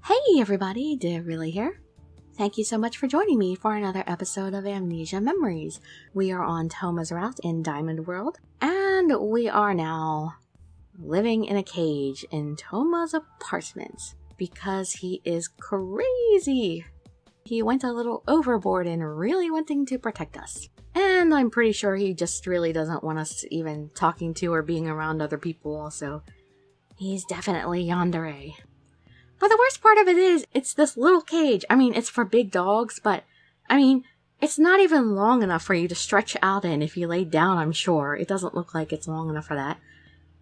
Hey everybody, Dirili here. Thank you so much for joining me for another episode of Amnesia Memories. We are on Toma's route in Diamond World, and we are now living in a cage in Toma's apartment because he is crazy. He went a little overboard in really wanting to protect us. And I'm pretty sure he just really doesn't want us even talking to or being around other people also. He's definitely yandere. But the worst part of it is, it's this little cage. I mean, it's for big dogs, but, I mean, it's not even long enough for you to stretch out in if you lay down, I'm sure. It doesn't look like it's long enough for that.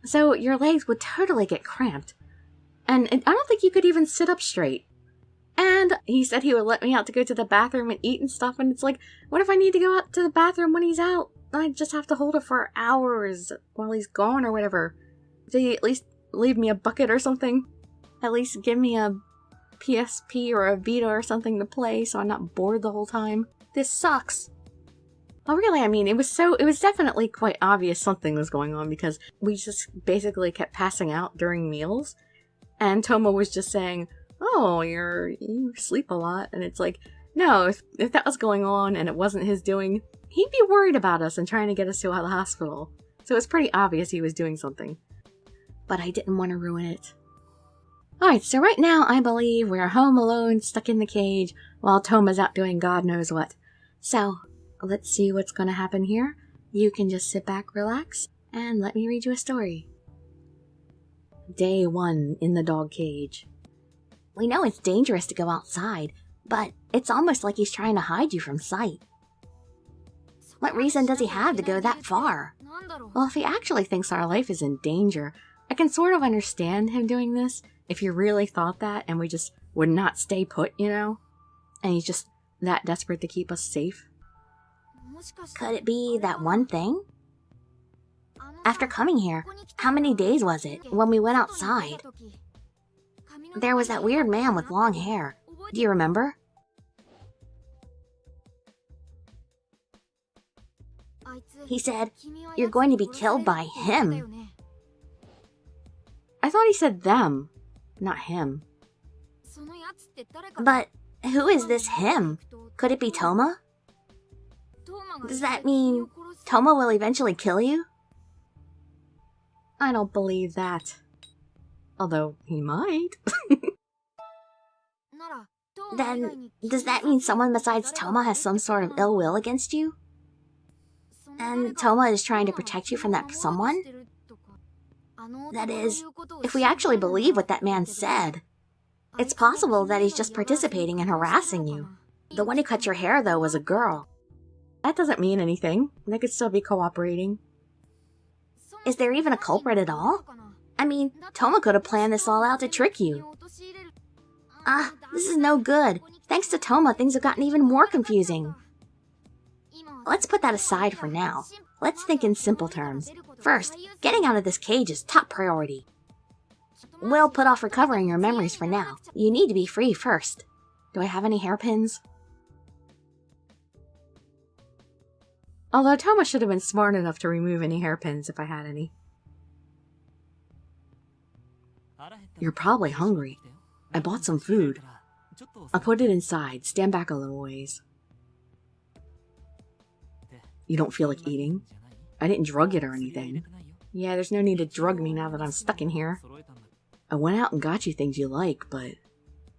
So your legs would totally get cramped. And I don't think you could even sit up straight. And he said he would let me out to go to the bathroom and eat and stuff, and it's like, what if I need to go out to the bathroom when he's out? I just have to hold it for hours while he's gone or whatever. Did he at least leave me a bucket or something? At least give me a PSP or a Vita or something to play so I'm not bored the whole time. This sucks. Oh really, I mean, it was definitely quite obvious something was going on because we just basically kept passing out during meals. And Toma was just saying, oh, you sleep a lot. And it's like, no, if that was going on and it wasn't his doing, he'd be worried about us and trying to get us to the hospital. So it's pretty obvious he was doing something. But I didn't want to ruin it. Alright, so right now I believe we're home alone, stuck in the cage, while Toma's out doing God knows what. So, let's see what's gonna happen here. You can just sit back, relax, and let me read you a story. Day 1 in the dog cage. We know it's dangerous to go outside, but it's almost like he's trying to hide you from sight. What reason does he have to go that far? Well, if he actually thinks our life is in danger, I can sort of understand him doing this. If you really thought that and we just would not stay put, you know? And he's just that desperate to keep us safe. Could it be that one thing? After coming here, how many days was it when we went outside? There was that weird man with long hair. Do you remember? He said, you're going to be killed by him. I thought he said them. Not him. But who is this him? Could it be Toma? Does that mean Toma will eventually kill you? I don't believe that. Although he might. Then, does that mean someone besides Toma has some sort of ill will against you? And Toma is trying to protect you from that someone? That is, if we actually believe what that man said, it's possible that he's just participating in harassing you. The one who cut your hair, though, was a girl. That doesn't mean anything. They could still be cooperating. Is there even a culprit at all? I mean, Toma could have planned this all out to trick you. This is no good. Thanks to Toma, things have gotten even more confusing. Let's put that aside for now. Let's think in simple terms. First, getting out of this cage is top priority. We'll put off recovering your memories for now. You need to be free first. Do I have any hairpins? Although Toma should have been smart enough to remove any hairpins if I had any. You're probably hungry. I bought some food. I'll put it inside. Stand back a little ways. You don't feel like eating? I didn't drug it or anything. Yeah, there's no need to drug me now that I'm stuck in here. I went out and got you things you like, but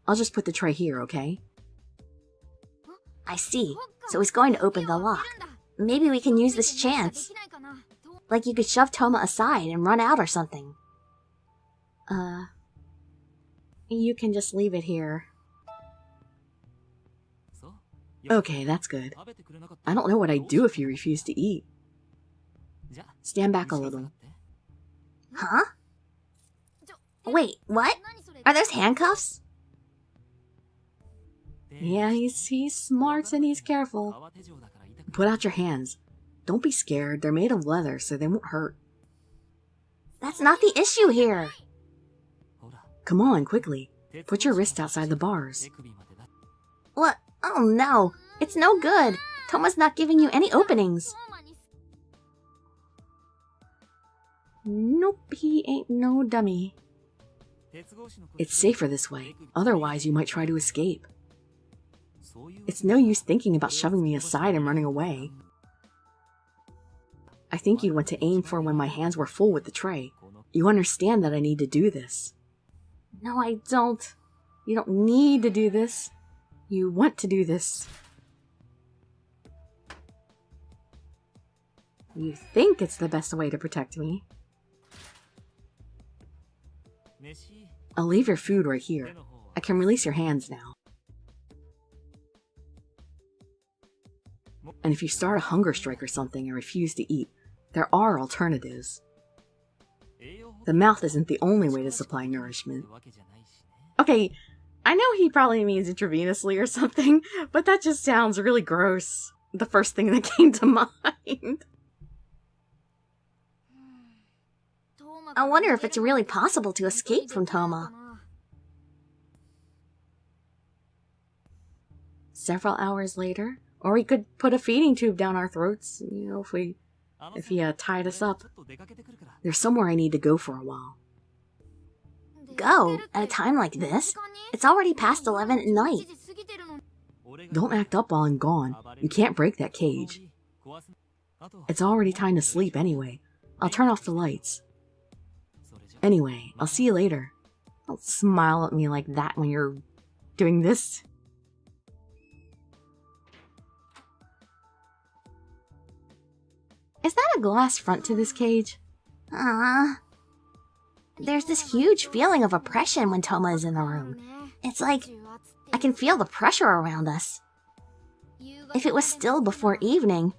I'll just put the tray here, okay? I see. So he's going to open the lock. Maybe we can use this chance. Like you could shove Toma aside and run out or something. You can just leave it here. Okay, that's good. I don't know what I'd do if you refuse to eat. Stand back a little. Huh? Wait, what? Are those handcuffs? Yeah, he's smart and he's careful. Put out your hands. Don't be scared. They're made of leather, so they won't hurt. That's not the issue here. Come on, quickly. Put your wrist outside the bars. What? Oh no. It's no good. Toma's not giving you any openings. Nope, he ain't no dummy. It's safer this way, otherwise you might try to escape. It's no use thinking about shoving me aside and running away. I think you'd want to aim for when my hands were full with the tray. You understand that I need to do this. No, I don't. You don't need to do this. You want to do this. You think it's the best way to protect me. I'll leave your food right here. I can release your hands now. And if you start a hunger strike or something and refuse to eat, there are alternatives. The mouth isn't the only way to supply nourishment. Okay, I know he probably means intravenously or something, but that just sounds really gross. The first thing that came to mind. I wonder if it's really possible to escape from Toma. Several hours later, or we could put a feeding tube down our throats, you know, if he tied us up. There's somewhere I need to go for a while. Go? At a time like this? It's already past 11 at night. Don't act up while I'm gone. You can't break that cage. It's already time to sleep anyway. I'll turn off the lights. Anyway, I'll see you later. Don't smile at me like that when you're doing this. Is that a glass front to this cage? There's this huge feeling of oppression when Toma is in the room. It's like I can feel the pressure around us. If it was still before evening,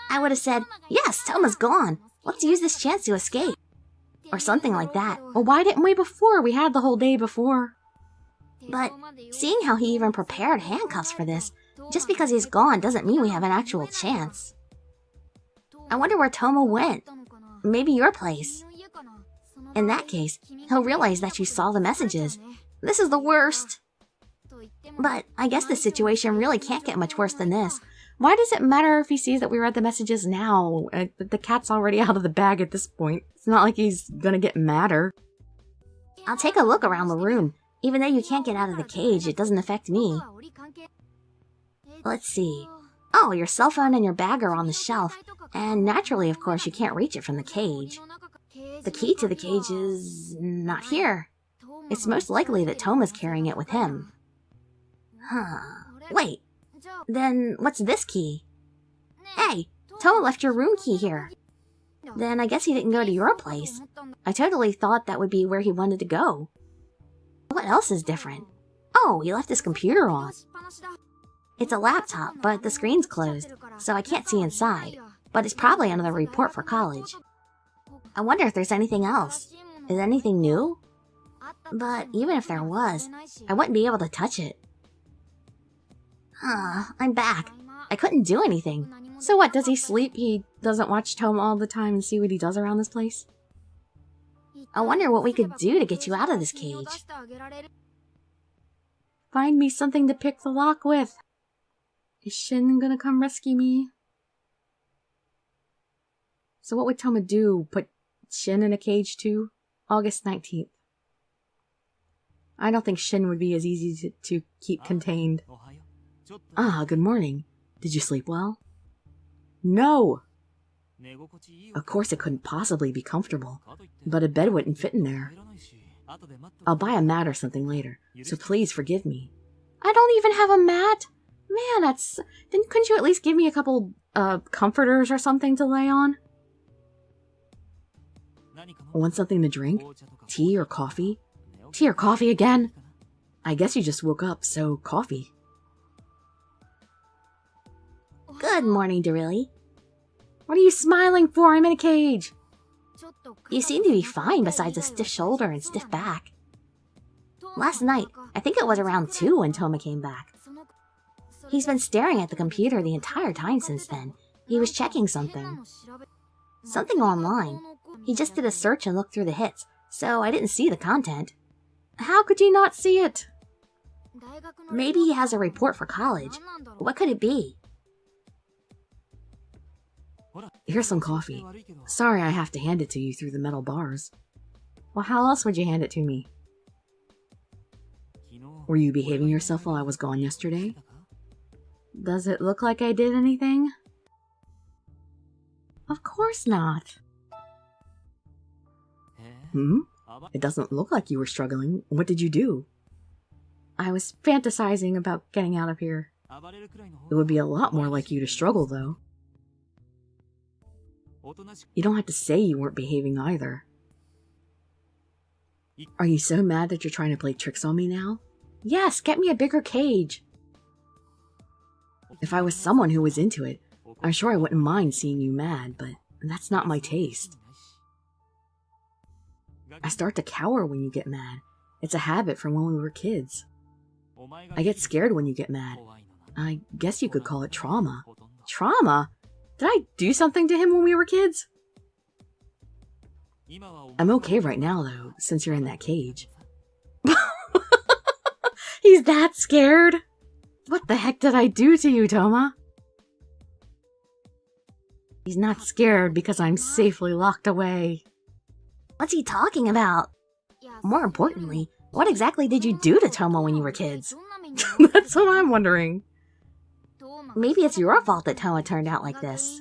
I would have said, yes, Toma's gone. Let's use this chance to escape. Or something like that. Well, why didn't we before? We had the whole day before. But seeing how he even prepared handcuffs for this, just because he's gone doesn't mean we have an actual chance. I wonder where Toma went. Maybe your place. In that case, he'll realize that you saw the messages. This is the worst. But I guess the situation really can't get much worse than this. Why does it matter if he sees that we read the messages now? The cat's already out of the bag at this point. It's not like he's gonna get madder. I'll take a look around the room. Even though you can't get out of the cage, it doesn't affect me. Let's see. Oh, your cell phone and your bag are on the shelf. And naturally, of course, you can't reach it from the cage. The key to the cage is not here. It's most likely that Toma's carrying it with him. Wait. Then what's this key? Hey, Toma left your room key here. Then I guess he didn't go to your place. I totally thought that would be where he wanted to go. What else is different? Oh, he left his computer on. It's a laptop, but the screen's closed, so I can't see inside. But it's probably another report for college. I wonder if there's anything else. Is anything new? But even if there was, I wouldn't be able to touch it. I'm back. I couldn't do anything. So what, does he sleep? He doesn't watch Toma all the time and see what he does around this place? I wonder what we could do to get you out of this cage. Find me something to pick the lock with. Is Shin gonna come rescue me? So what would Toma do? Put Shin in a cage too? August 19th. I don't think Shin would be as easy to keep contained. Good morning. Did you sleep well? No! Of course it couldn't possibly be comfortable, but a bed wouldn't fit in there. I'll buy a mat or something later, so please forgive me. I don't even have a mat! Man, couldn't you at least give me a couple, comforters or something to lay on? Want something to drink? Tea or coffee? Tea or coffee again? I guess you just woke up, so coffee. Good morning, Dirili. What are you smiling for? I'm in a cage. You seem to be fine besides a stiff shoulder and stiff back. Last night, I think it was around 2 when Toma came back. He's been staring at the computer the entire time since then. He was checking something. Something online. He just did a search and looked through the hits, so I didn't see the content. How could you not see it? Maybe he has a report for college. What could it be? Here's some coffee. Sorry I have to hand it to you through the metal bars. Well, how else would you hand it to me? Were you behaving yourself while I was gone yesterday? Does it look like I did anything? Of course not. It doesn't look like you were struggling. What did you do? I was fantasizing about getting out of here. It would be a lot more like you to struggle, though. You don't have to say you weren't behaving either. Are you so mad that you're trying to play tricks on me now? Yes, get me a bigger cage. If I was someone who was into it, I'm sure I wouldn't mind seeing you mad, but that's not my taste. I start to cower when you get mad. It's a habit from when we were kids. I get scared when you get mad. I guess you could call it trauma. Trauma? Did I do something to him when we were kids? I'm okay right now, though, since you're in that cage. He's that scared? What the heck did I do to you, Toma? He's not scared because I'm safely locked away. What's he talking about? More importantly, what exactly did you do to Toma when you were kids? That's what I'm wondering. Maybe it's your fault that Toma turned out like this.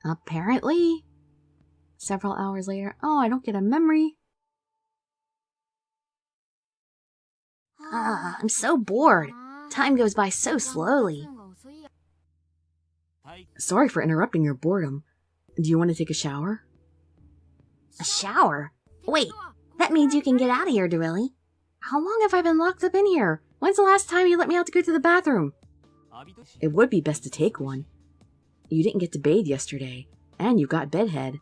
Apparently. Several hours later. Oh, I don't get a memory. I'm so bored. Time goes by so slowly. Sorry for interrupting your boredom. Do you want to take a shower? A shower? Wait, that means you can get out of here, Dirili. How long have I been locked up in here? When's the last time you let me out to go to the bathroom? It would be best to take one. You didn't get to bathe yesterday, and you got bedhead.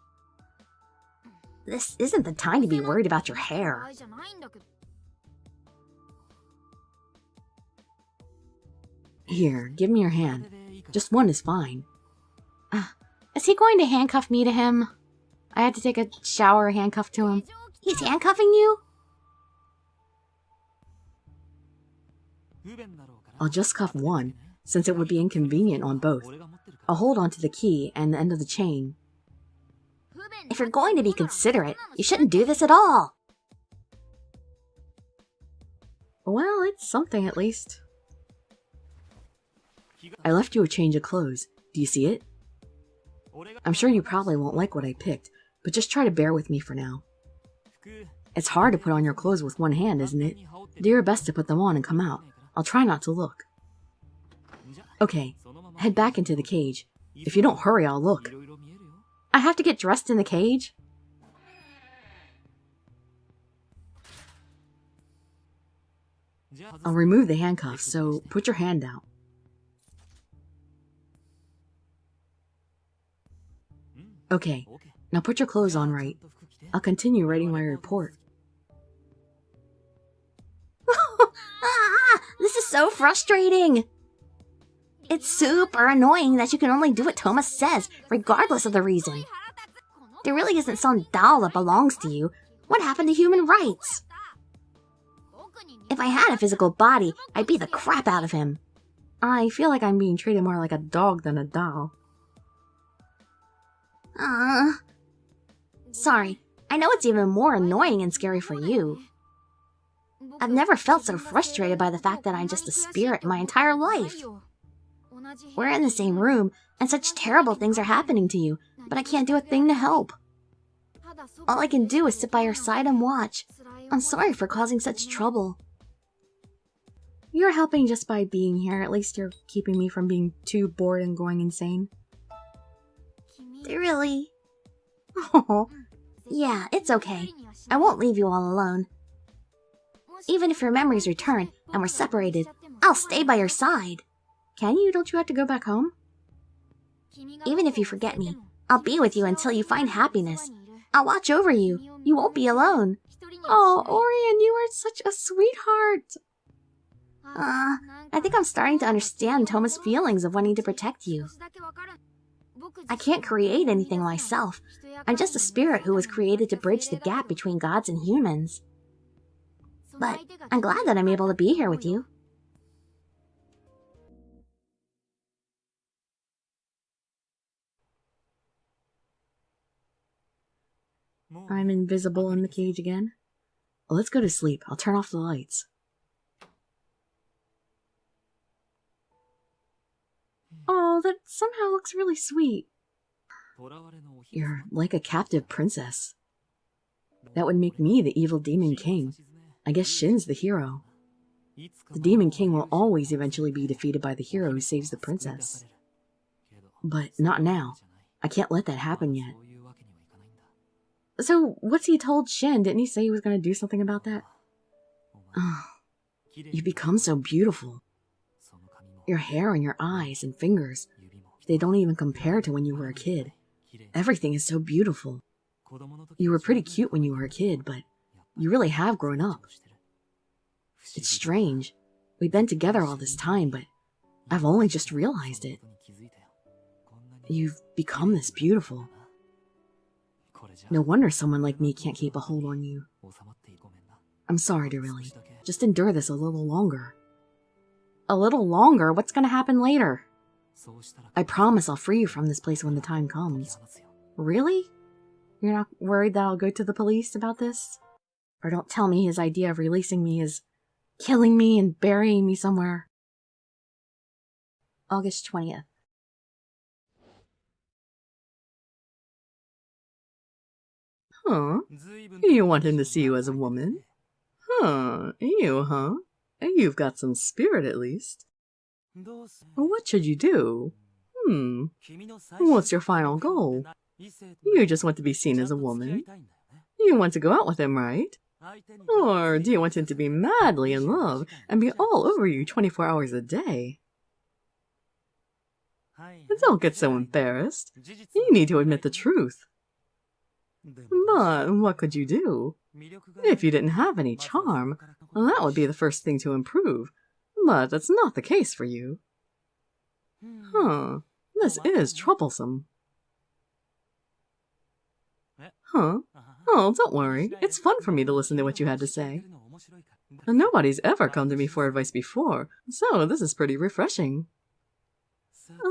This isn't the time to be worried about your hair. Here, give me your hand. Just one is fine. Is he going to handcuff me to him? I had to take a shower handcuffed to him. He's handcuffing you? I'll just cuff one, since it would be inconvenient on both. I'll hold onto the key and the end of the chain. If you're going to be considerate, you shouldn't do this at all. Well, it's something at least. I left you a change of clothes. Do you see it? I'm sure you probably won't like what I picked, but just try to bear with me for now. It's hard to put on your clothes with one hand, isn't it? Do your best to put them on and come out. I'll try not to look. Okay, head back into the cage. If you don't hurry, I'll look. I have to get dressed in the cage? I'll remove the handcuffs, so put your hand out. Okay, now put your clothes on right. I'll continue writing my report. This is so frustrating! It's super annoying that you can only do what Toma says, regardless of the reason. There really isn't some doll that belongs to you. What happened to human rights? If I had a physical body, I'd beat the crap out of him. I feel like I'm being treated more like a dog than a doll. Sorry, I know it's even more annoying and scary for you. I've never felt so frustrated by the fact that I'm just a spirit in my entire life. We're in the same room, and such terrible things are happening to you, but I can't do a thing to help. All I can do is sit by your side and watch. I'm sorry for causing such trouble. You're helping just by being here. At least you're keeping me from being too bored and going insane. Really? Oh. Yeah, it's okay. I won't leave you all alone. Even if your memories return and we're separated, I'll stay by your side. Can you? Don't you have to go back home? Even if you forget me, I'll be with you until you find happiness. I'll watch over you. You won't be alone. Oh, Orion, you are such a sweetheart. I think I'm starting to understand Toma's feelings of wanting to protect you. I can't create anything myself. I'm just a spirit who was created to bridge the gap between gods and humans. But I'm glad that I'm able to be here with you. I'm invisible in the cage again. Let's go to sleep. I'll turn off the lights. Oh, that somehow looks really sweet. You're like a captive princess. That would make me the evil Demon King. I guess Shin's the hero. The Demon King will always eventually be defeated by the hero who saves the princess. But not now. I can't let that happen yet. So, what's he told Shin? Didn't he say he was going to do something about that? Oh, you become so beautiful. Your hair and your eyes and fingers, they don't even compare to when you were a kid. Everything is so beautiful. You were pretty cute when you were a kid, but you really have grown up. It's strange. We've been together all this time, but I've only just realized it. You've become this beautiful. No wonder someone like me can't keep a hold on you. I'm sorry, Dirili. Just endure this a little longer. A little longer? What's gonna happen later? I promise I'll free you from this place when the time comes. Really? You're not worried that I'll go to the police about this? Or don't tell me his idea of releasing me is killing me and burying me somewhere. August 20th. Huh? You want him to see you as a woman? Huh? You've got some spirit at least. What should you do? What's your final goal? You just want to be seen as a woman? You want to go out with him, right? Or do you want him to be madly in love and be all over you 24 hours a day? Don't get so embarrassed. You need to admit the truth. But what could you do? If you didn't have any charm, that would be the first thing to improve. But that's not the case for you. This is troublesome. Oh, don't worry. It's fun for me to listen to what you had to say. Nobody's ever come to me for advice before, so this is pretty refreshing.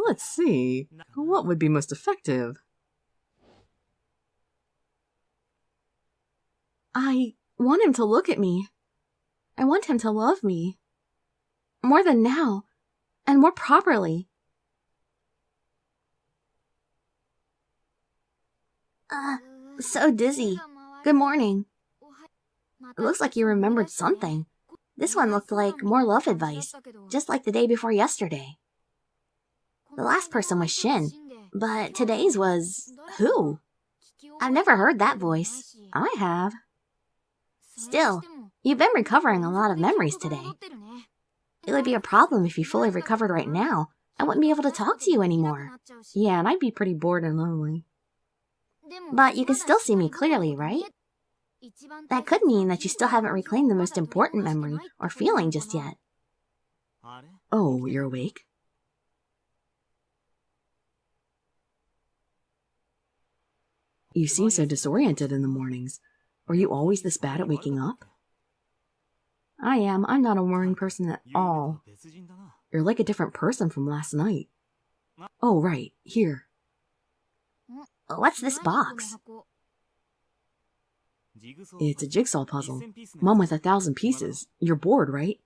Let's see. What would be most effective? I want him to look at me. I want him to love me. More than now, and more properly. So dizzy. Good morning. It looks like you remembered something. This one looked like more love advice, just like the day before yesterday. The last person was Shin, but today's was... who? I've never heard that voice. I have. Still, you've been recovering a lot of memories today. It would be a problem if you fully recovered right now. I wouldn't be able to talk to you anymore. Yeah, and I'd be pretty bored and lonely. But you can still see me clearly, right? That could mean that you still haven't reclaimed the most important memory or feeling just yet. Oh, you're awake? You seem so disoriented in the mornings. Are you always this bad at waking up? I am. I'm not a morning person at all. You're like a different person from last night. Oh, right. Here. What's this box? It's a jigsaw puzzle. One with 1,000 pieces. You're bored, right?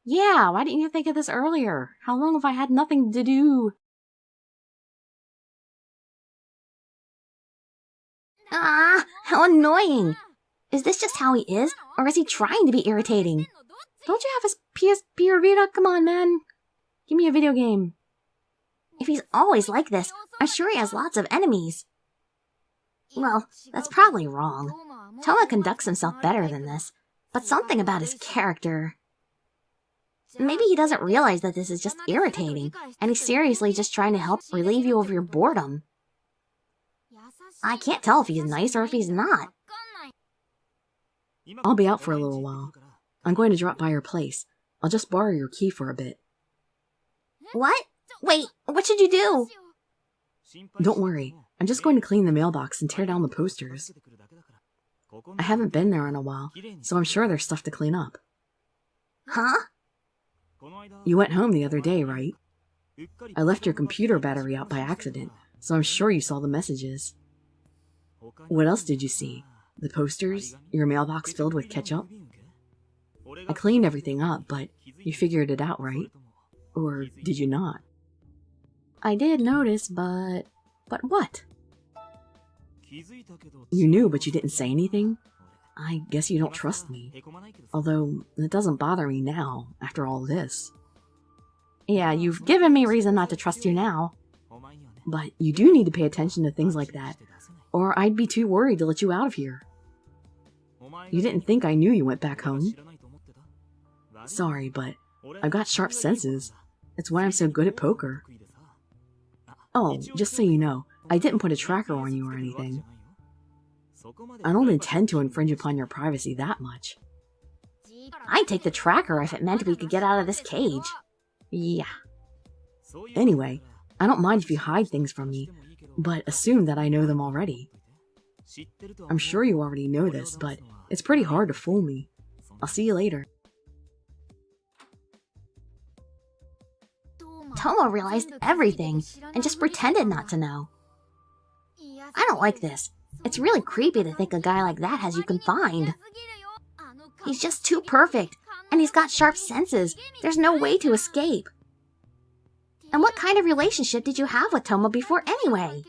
Yeah, why didn't you think of this earlier? How long have I had nothing to do? Ah, how annoying! Is this just how he is, or is he trying to be irritating? Don't you have his PSP or Vita? Come on, man. Give me a video game. If he's always like this, I'm sure he has lots of enemies. Well, that's probably wrong. Toma conducts himself better than this, but something about his character... Maybe he doesn't realize that this is just irritating, and he's seriously just trying to help relieve you of your boredom. I can't tell if he's nice or if he's not. I'll be out for a little while. I'm going to drop by your place. I'll just borrow your key for a bit. What? Wait, what should you do? Don't worry. I'm just going to clean the mailbox and tear down the posters. I haven't been there in a while, so I'm sure there's stuff to clean up. Huh? You went home the other day, right? I left your computer battery out by accident, so I'm sure you saw the messages. What else did you see? The posters? Your mailbox filled with ketchup? I cleaned everything up, but you figured it out, right? Or did you not? I did notice, but... But what? You knew, but you didn't say anything? I guess you don't trust me. Although, it doesn't bother me now, after all this. Yeah, you've given me reason not to trust you now. But you do need to pay attention to things like that, or I'd be too worried to let you out of here. You didn't think I knew you went back home? Sorry, but I've got sharp senses. It's why I'm so good at poker. Oh, just so you know, I didn't put a tracker on you or anything. I don't intend to infringe upon your privacy that much. I'd take the tracker if it meant we could get out of this cage. Yeah. Anyway, I don't mind if you hide things from me, but assume that I know them already. I'm sure you already know this, but it's pretty hard to fool me. I'll see you later. Toma realized everything and just pretended not to know. I don't like this. It's really creepy to think a guy like that has you confined. He's just too perfect, and he's got sharp senses. There's no way to escape. And what kind of relationship did you have with Toma before anyway?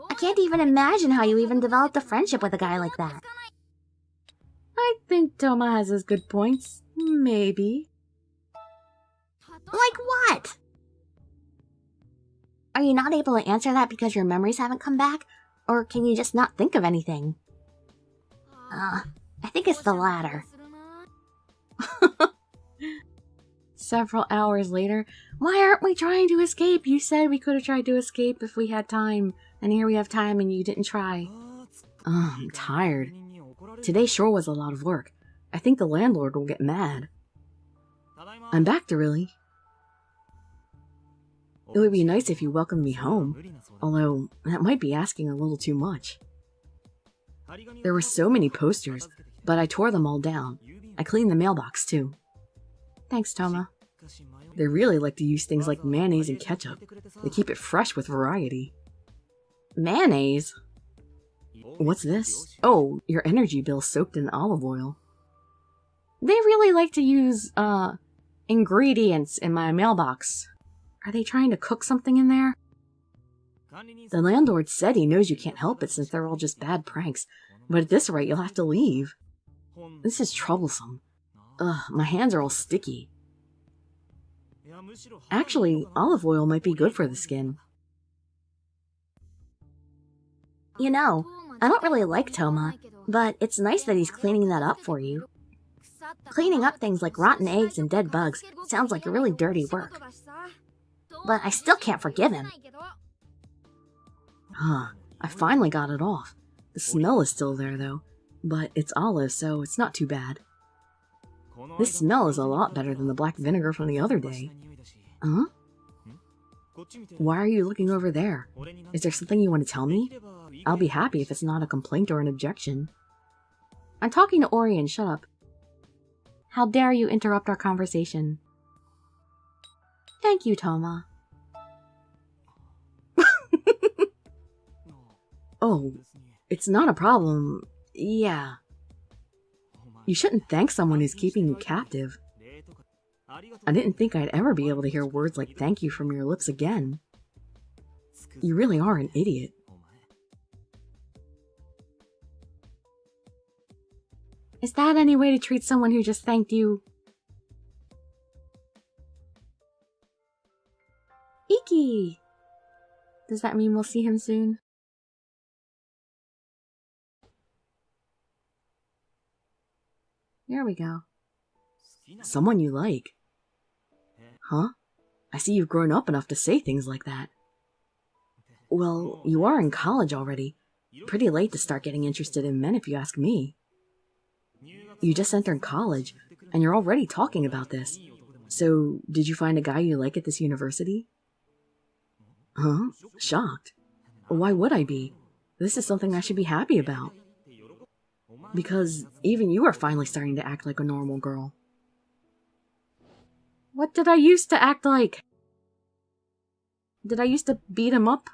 I can't even imagine how you even developed a friendship with a guy like that. I think Toma has his good points. Maybe. Like what? Are you not able to answer that because your memories haven't come back? Or can you just not think of anything? I think it's the latter. Several hours later, why aren't we trying to escape? You said we could have tried to escape if we had time, and here we have time and you didn't try. I'm tired. Today sure was a lot of work. I think the landlord will get mad. I'm back, Dirili. It would be nice if you welcomed me home, although that might be asking a little too much. There were so many posters, but I tore them all down. I cleaned the mailbox too. Thanks, Toma. They really like to use things like mayonnaise and ketchup. They keep it fresh with variety. Mayonnaise? What's this? Oh, your energy bill soaked in olive oil. They really like to use, ingredients in my mailbox. Are they trying to cook something in there? The landlord said he knows you can't help it since they're all just bad pranks, but at this rate you'll have to leave. This is troublesome. Ugh, my hands are all sticky. Actually, olive oil might be good for the skin. You know, I don't really like Toma, but it's nice that he's cleaning that up for you. Cleaning up things like rotten eggs and dead bugs sounds like a really dirty work. But I still can't forgive him. I finally got it off. The smell is still there though, but it's olive, so it's not too bad. This smell is a lot better than the black vinegar from the other day. Huh? Why are you looking over there? Is there something you want to tell me? I'll be happy if it's not a complaint or an objection. I'm talking to Orion, shut up. How dare you interrupt our conversation? Thank you, Toma. Oh, it's not a problem. Yeah. You shouldn't thank someone who's keeping you captive. I didn't think I'd ever be able to hear words like thank you from your lips again. You really are an idiot. Is that any way to treat someone who just thanked you? Iki! Does that mean we'll see him soon? There we go. Someone you like. Huh? I see you've grown up enough to say things like that. Well, you are in college already. Pretty late to start getting interested in men if you ask me. You just entered college, and you're already talking about this. So, did you find a guy you like at this university? Huh? Shocked. Why would I be? This is something I should be happy about. Because even you are finally starting to act like a normal girl. What did I used to act like? Did I used to beat him up?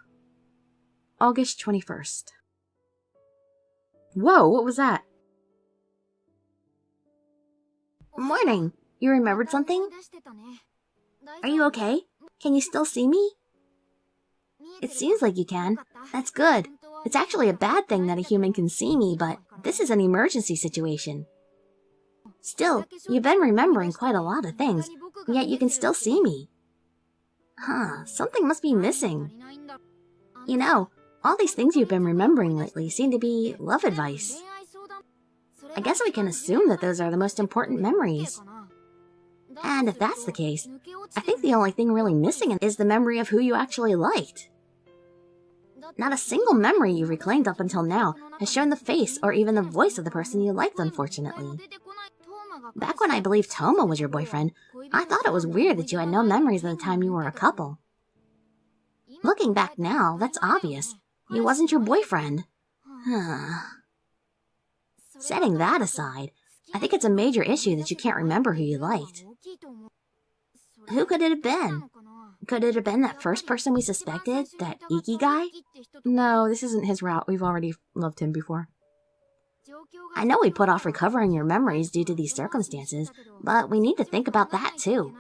August 21st. Whoa, what was that? Morning. You remembered something? Are you okay? Can you still see me? It seems like you can. That's good. It's actually a bad thing that a human can see me, but this is an emergency situation. Still, you've been remembering quite a lot of things, yet you can still see me. Huh, something must be missing. You know, all these things you've been remembering lately seem to be love advice. I guess we can assume that those are the most important memories. And if that's the case, I think the only thing really missing is the memory of who you actually liked. Not a single memory you reclaimed up until now has shown the face or even the voice of the person you liked, unfortunately. Back when I believed Toma was your boyfriend, I thought it was weird that you had no memories of the time you were a couple. Looking back now, that's obvious. He wasn't your boyfriend. Setting that aside, I think it's a major issue that you can't remember who you liked. Who could it have been? Could it have been that first person we suspected, that Iki guy? No, this isn't his route. We've already loved him before. I know we put off recovering your memories due to these circumstances, but we need to think about that too.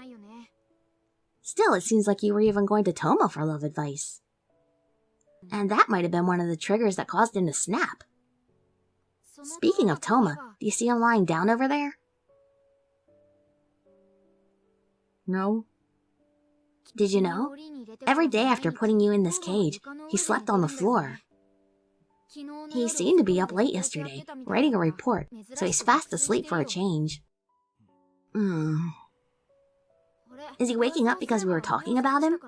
Still, it seems like you were even going to Toma for love advice. And that might have been one of the triggers that caused him to snap. Speaking of Toma, do you see him lying down over there? No. Did you know? Every day after putting you in this cage, he slept on the floor. He seemed to be up late yesterday, writing a report, so he's fast asleep for a change. Is he waking up because we were talking about him?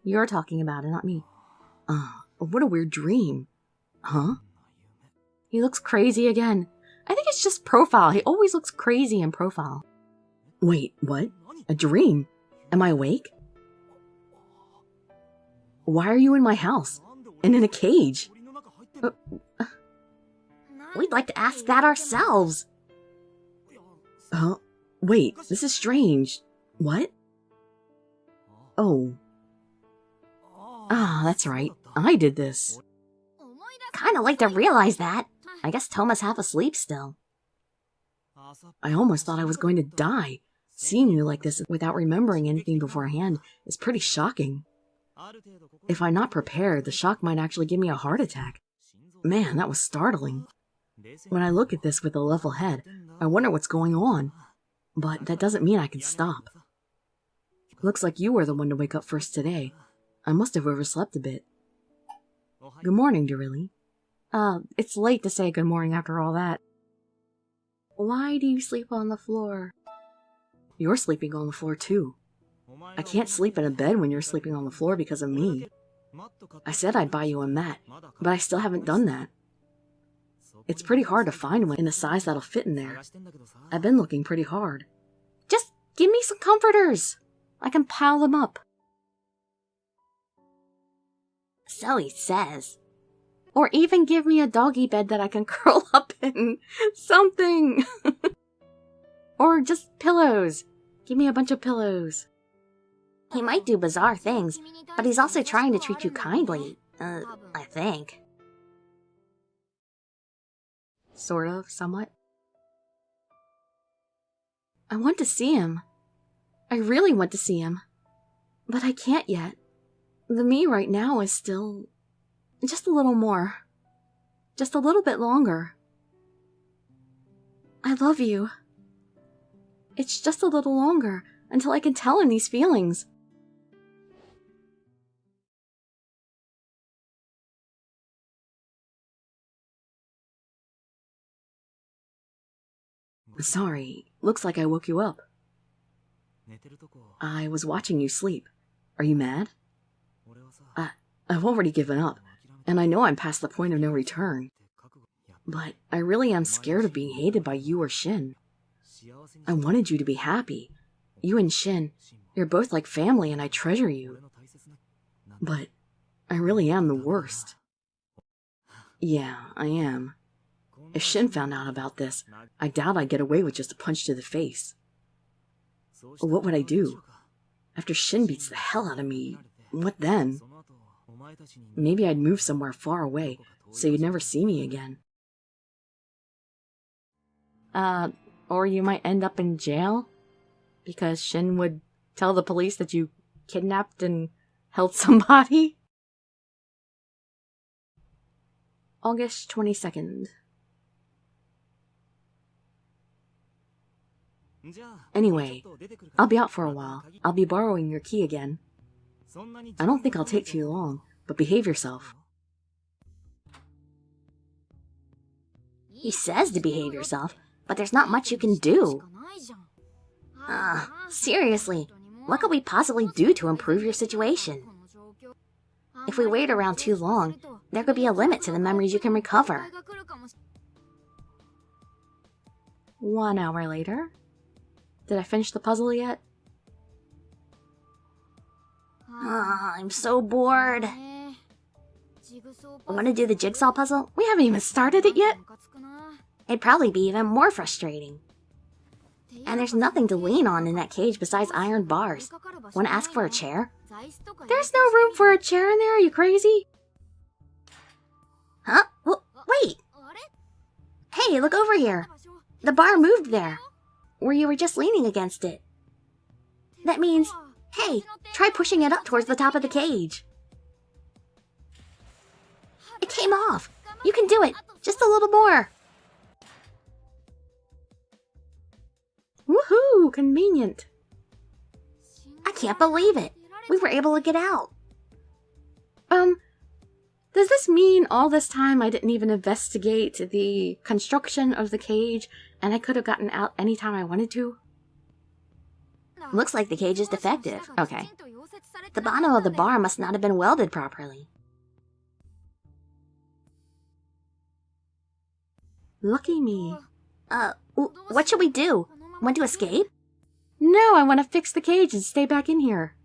You're talking about it, not me. What a weird dream. Huh? He looks crazy again. I think it's just profile. He always looks crazy in profile. Wait, what? A dream? Am I awake? Why are you in my house? And in a cage? We'd like to ask that ourselves. Wait, this is strange. What? Oh. That's right. I did this. Kinda like to realize that. I guess Toma's half asleep still. I almost thought I was going to die. Seeing you like this without remembering anything beforehand is pretty shocking. If I'm not prepared, the shock might actually give me a heart attack. Man, that was startling. When I look at this with a level head, I wonder what's going on. But that doesn't mean I can stop. Looks like you were the one to wake up first today. I must have overslept a bit. Good morning, Dirili. It's late to say good morning after all that. Why do you sleep on the floor? You're sleeping on the floor too. I can't sleep in a bed when you're sleeping on the floor because of me. I said I'd buy you a mat, but I still haven't done that. It's pretty hard to find one in a size that'll fit in there. I've been looking pretty hard. Just give me some comforters. I can pile them up. So he says. Or even give me a doggy bed that I can curl up in. Something. Or just pillows. Give me a bunch of pillows. He might do bizarre things, but he's also trying to treat you kindly. I think. Sort of, somewhat. I want to see him. I really want to see him. But I can't yet. The me right now is still... just a little more. Just a little bit longer. I love you. It's just a little longer until I can tell him these feelings. Sorry, looks like I woke you up. I was watching you sleep. Are you mad? I've already given up, and I know I'm past the point of no return. But I really am scared of being hated by you or Shin. I wanted you to be happy. You and Shin, you're both like family and I treasure you. But I really am the worst. Yeah, I am. If Shin found out about this, I doubt I'd get away with just a punch to the face. What would I do? After Shin beats the hell out of me, what then? Maybe I'd move somewhere far away, so you'd never see me again. Or you might end up in jail? Because Shin would tell the police that you kidnapped and held somebody. August 22nd. Anyway, I'll be out for a while. I'll be borrowing your key again. I don't think I'll take too long, but behave yourself. He says to behave yourself, but there's not much you can do. Seriously, what could we possibly do to improve your situation? If we wait around too long, there could be a limit to the memories you can recover. 1 hour later. Did I finish the puzzle yet? I'm so bored. Want to do the jigsaw puzzle? We haven't even started it yet. It'd probably be even more frustrating. And there's nothing to lean on in that cage besides iron bars. Want to ask for a chair? There's no room for a chair in there, are you crazy? Huh? Wait! Hey, look over here. The bar moved there, where you were just leaning against it. That means, hey, try pushing it up towards the top of the cage. It came off. You can do it. Just a little more. Woohoo! Convenient. I can't believe it. We were able to get out. Does this mean all this time I didn't even investigate the construction of the cage and I could have gotten out anytime I wanted to? Looks like the cage is defective. Okay. The bottom of the bar must not have been welded properly. Lucky me. What should we do? Want to escape? No, I want to fix the cage and stay back in here.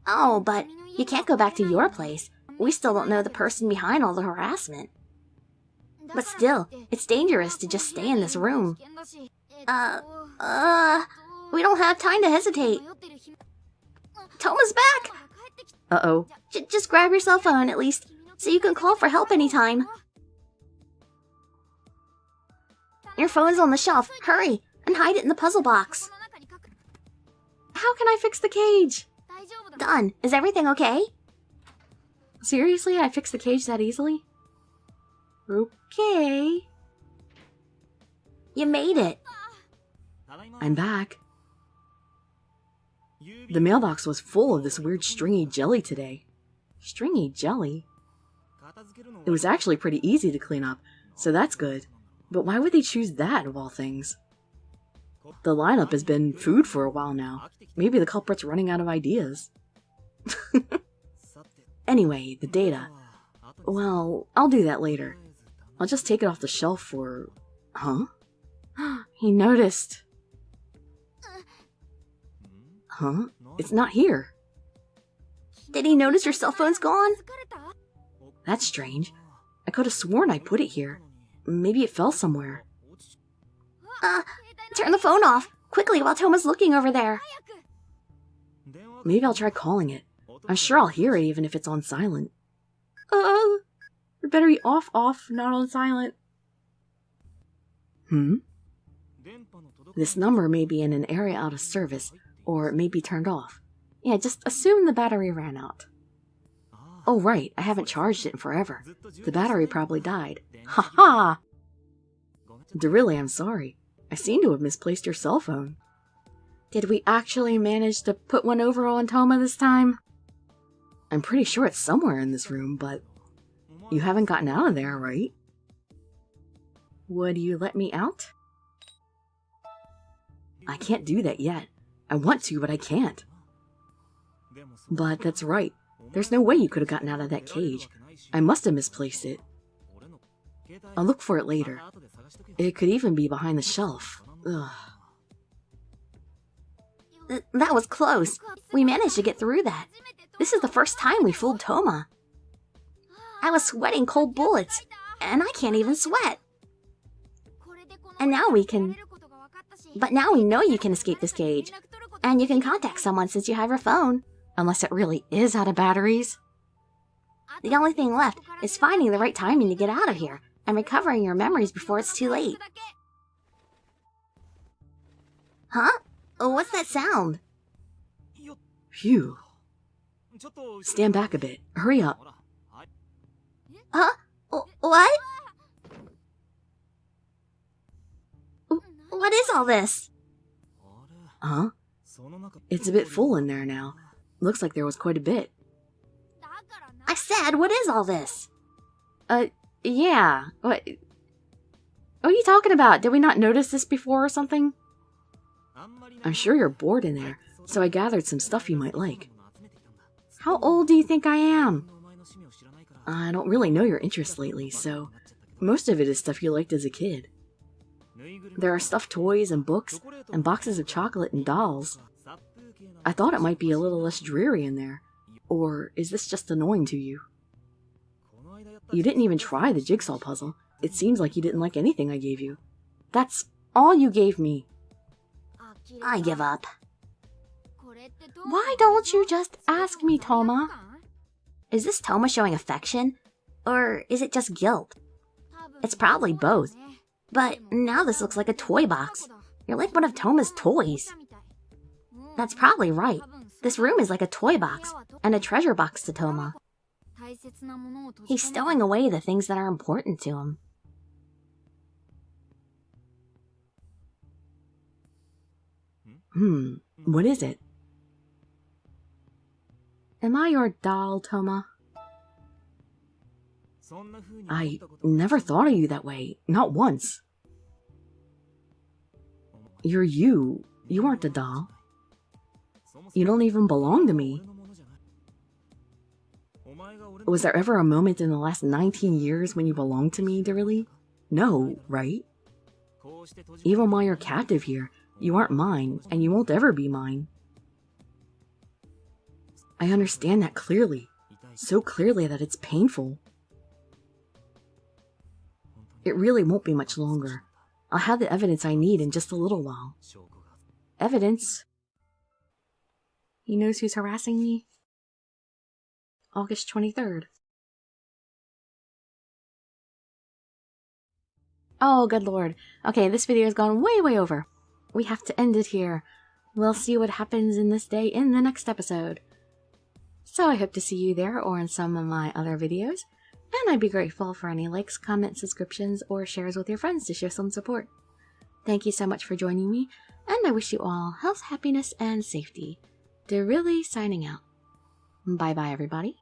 Oh, but you can't go back to your place. We still don't know the person behind all the harassment. But still, it's dangerous to just stay in this room. We don't have time to hesitate. Toma's back! Uh-oh. Just grab your cell phone, at least, so you can call for help anytime. Your phone's on the shelf. Hurry, and hide it in the puzzle box. How can I fix the cage? Done. Is everything okay? Seriously, I fixed the cage that easily? Okay. You made it. I'm back. The mailbox was full of this weird stringy jelly today. Stringy jelly? It was actually pretty easy to clean up, so that's good. But why would they choose that of all things? The lineup has been food for a while now. Maybe the culprit's running out of ideas. Anyway, the data. Well, I'll do that later. I'll just take it off the shelf for... Huh? He noticed. Huh? It's not here. Did he notice your cell phone's gone? That's strange. I could have sworn I put it here. Maybe it fell somewhere. Turn the phone off, quickly, while Toma's looking over there. Maybe I'll try calling it. I'm sure I'll hear it even if it's on silent. It better be off, not on silent. This number may be in an area out of service, or it may be turned off. Yeah, just assume the battery ran out. Oh right, I haven't charged it in forever. The battery probably died. Ha ha! Dirili, I'm sorry. I seem to have misplaced your cell phone. Did we actually manage to put one over on Toma this time? I'm pretty sure it's somewhere in this room, but... You haven't gotten out of there, right? Would you let me out? I can't do that yet. I want to, but I can't. But that's right. There's no way you could have gotten out of that cage. I must have misplaced it. I'll look for it later. It could even be behind the shelf. Ugh. That was close. We managed to get through that. This is the first time we fooled Toma. I was sweating cold bullets, and I can't even sweat. And now we can... But now we know you can escape this cage. And you can contact someone since you have your phone. Unless it really is out of batteries. The only thing left is finding the right timing to get out of here and recovering your memories before it's too late. Huh? Oh, what's that sound? Phew. Stand back a bit. Hurry up. Huh? What? What is all this? Huh? It's a bit full in there now. Looks like there was quite a bit. I said, what is all this? Yeah. What are you talking about? Did we not notice this before or something? I'm sure you're bored in there, so I gathered some stuff you might like. How old do you think I am? I don't really know your interests lately, so most of it is stuff you liked as a kid. There are stuffed toys and books and boxes of chocolate and dolls. I thought it might be a little less dreary in there. Or is this just annoying to you? You didn't even try the jigsaw puzzle. It seems like you didn't like anything I gave you. That's all you gave me. I give up. Why don't you just ask me, Toma? Is this Toma showing affection? Or is it just guilt? It's probably both. But now this looks like a toy box. You're like one of Toma's toys. That's probably right. This room is like a toy box and a treasure box to Toma. He's stowing away the things that are important to him. What is it? Am I your doll, Toma? I never thought of you that way. Not once. You're you. You aren't a doll. You don't even belong to me. Was there ever a moment in the last 19 years when you belonged to me, Dirili? No, right? Even while you're captive here, you aren't mine, and you won't ever be mine. I understand that clearly. So clearly that it's painful. It really won't be much longer. I'll have the evidence I need in just a little while. Evidence? He knows who's harassing me? August 23rd. Oh, good lord. Okay, this video has gone way over. We have to end it here. We'll see what happens in this day in the next episode. So I hope to see you there or in some of my other videos. And I'd be grateful for any likes, comments, subscriptions, or shares with your friends to show some support. Thank you so much for joining me, and I wish you all health, happiness, and safety. Dirili signing out. Bye-bye, everybody.